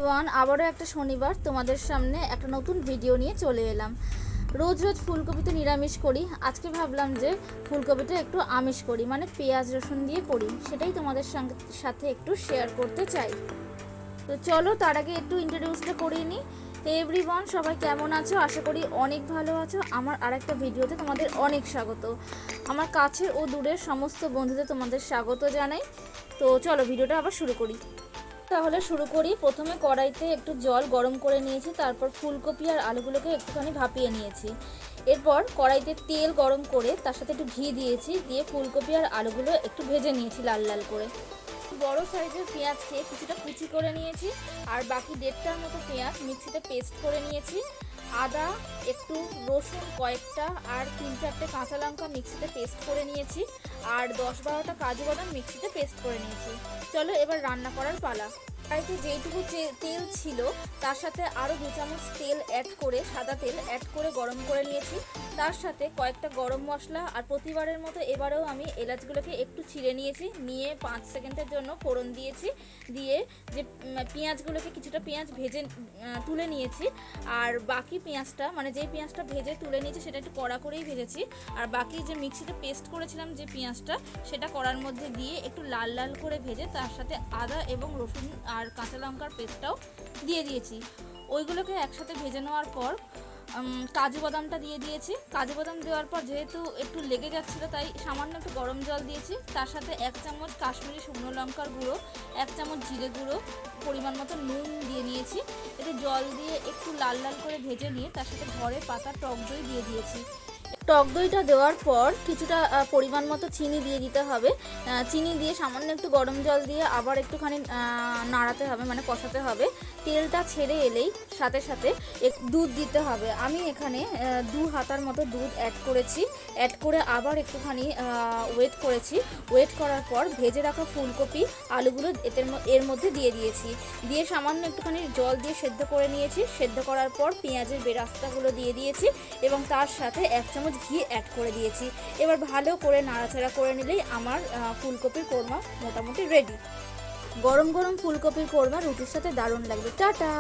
Everyone, আবারও একটা শনিবার তোমাদের সামনে একটা নতুন ভিডিও নিয়ে চলে এলাম। রোজ রোজ ফুলকপিতে নিরামিষ করি, আজকে ভাবলাম যে ফুলকপিটা একটু আমিষ করি, মানে পেঁয়াজ রসুন দিয়ে করি, সেটাই তোমাদের সাথে একটু শেয়ার করতে চাই। তো চলো তার আগে একটু ইন্ট্রোডিউসটা করিয়ে নিই। এভরিওয়ান, সবাই কেমন আছো? আশা করি অনেক ভালো আছো। আমার আরেকটা ভিডিওতে তোমাদের অনেক স্বাগত। আমার কাছের ও দূরের সমস্ত বন্ধুদের তোমাদের স্বাগত জানাই। তো চলো ভিডিওটা আবার শুরু করি। তাহলে শুরু করি। প্রথমে কড়াইতে একটু জল গরম করে নিয়েছি, তারপর ফুলকপি আর আলুগুলোকে একটুখানি ভাপিয়ে নিয়েছি। এরপর কড়াইতে তেল গরম করে তার সাথে একটু ঘি দিয়েছি, দিয়ে ফুলকপি আর আলুগুলো একটু ভেজে নিয়েছি লাল লাল করে। বড় সাইজের পেঁয়াজকে কিছুটা কুচি করে নিয়েছি, আর বাকি 1.5টার মতো পেঁয়াজ মিক্সিতে পেস্ট করে নিয়েছি। আদা, একটু রসুন কয়েকটা, আর 3-4টে কাঁচা লঙ্কা মিক্সিতে পেস্ট করে নিয়েছি, আর 10-12টা কাজু বাদাম মিক্সিতে পেস্ট করে নিয়েছি। চলো এবার রান্না করার পালা। কড়াইতে যেইটুকু তেল ছিল তার সাথে আরও 2 চামচ তেল অ্যাড করে, সাদা তেল অ্যাড করে গরম করে নিয়েছি। তার সাথে কয়েকটা গরম মশলা, আর প্রতিবারের মতো এবারেও আমি এলাচগুলোকে একটু ছিঁড়ে নিয়েছি, নিয়ে 5 সেকেন্ডের জন্য ফোড়ন দিয়েছি। দিয়ে যে পেঁয়াজগুলোকে কিছুটা পেঁয়াজ ভেজে তুলে নিয়েছি, আর বাকি পেঁয়াজটা, মানে যেই পেঁয়াজটা ভেজে তুলে নিয়েছি সেটা একটু কড়া করেই ভেজেছি, আর বাকি যে মিক্সিতে পেস্ট করেছিলাম যে পেঁয়াজটা, সেটা কড়ার মধ্যে দিয়ে একটু লাল লাল করে ভেজে তার সাথে আদা এবং রসুন আর কাঁচা লঙ্কার পেস্টটাও দিয়ে দিয়েছি। ওইগুলোকে একসাথে ভেজে নেওয়ার পর কাজু বাদামটা দিয়ে দিয়েছি। কাজু বাদাম দেওয়ার পর যেহেতু একটু লেগে যাচ্ছিলো, তাই সামান্য একটু গরম জল দিয়েছি। তার সাথে 1 চামচ কাশ্মীরি শুকনো লঙ্কার গুঁড়ো, 1 চামচ জিরে গুঁড়ো, পরিমাণ মতো নুন দিয়ে নিয়েছি। এতে জল দিয়ে একটু লাল লাল করে ভেজে নিয়ে তার সাথে ঘরে পাতা টক দই দিয়ে দিয়েছি। টক দইটা দেওয়ার পর কিছুটা পরিমাণ মতো চিনি দিয়ে দিতে হবে। চিনি দিয়ে সামান্য একটু গরম জল দিয়ে আবার একটুখানি নাড়াতে হবে, মানে কষাতে হবে। তেলটা ছেড়ে এলেই সাথে সাথে দুধ দিতে হবে। আমি এখানে 2 হাতার মতো দুধ অ্যাড করেছি। অ্যাড করে আবার একটুখানি ওয়েট করেছি। ওয়েট করার পর ভেজে রাখা ফুলকপি আলুগুলো এর মধ্যে দিয়ে দিয়েছি। দিয়ে সামান্য একটুখানি জল দিয়ে সেদ্ধ করে নিয়েছি। সেদ্ধ করার পর পেঁয়াজের বেরাস্তাগুলো দিয়ে দিয়েছি এবং তার সাথে 1 চামচ ঘি অ্যাড করে দিয়েছি। এবার ভালো করে নাড়াচাড়া করে নিলেই আমার ফুলকপির কোরমা মোটামুটি রেডি। গরম গরম ফুলকপির কোরমা রুটির সাথে দারুণ লাগবে। টাটা।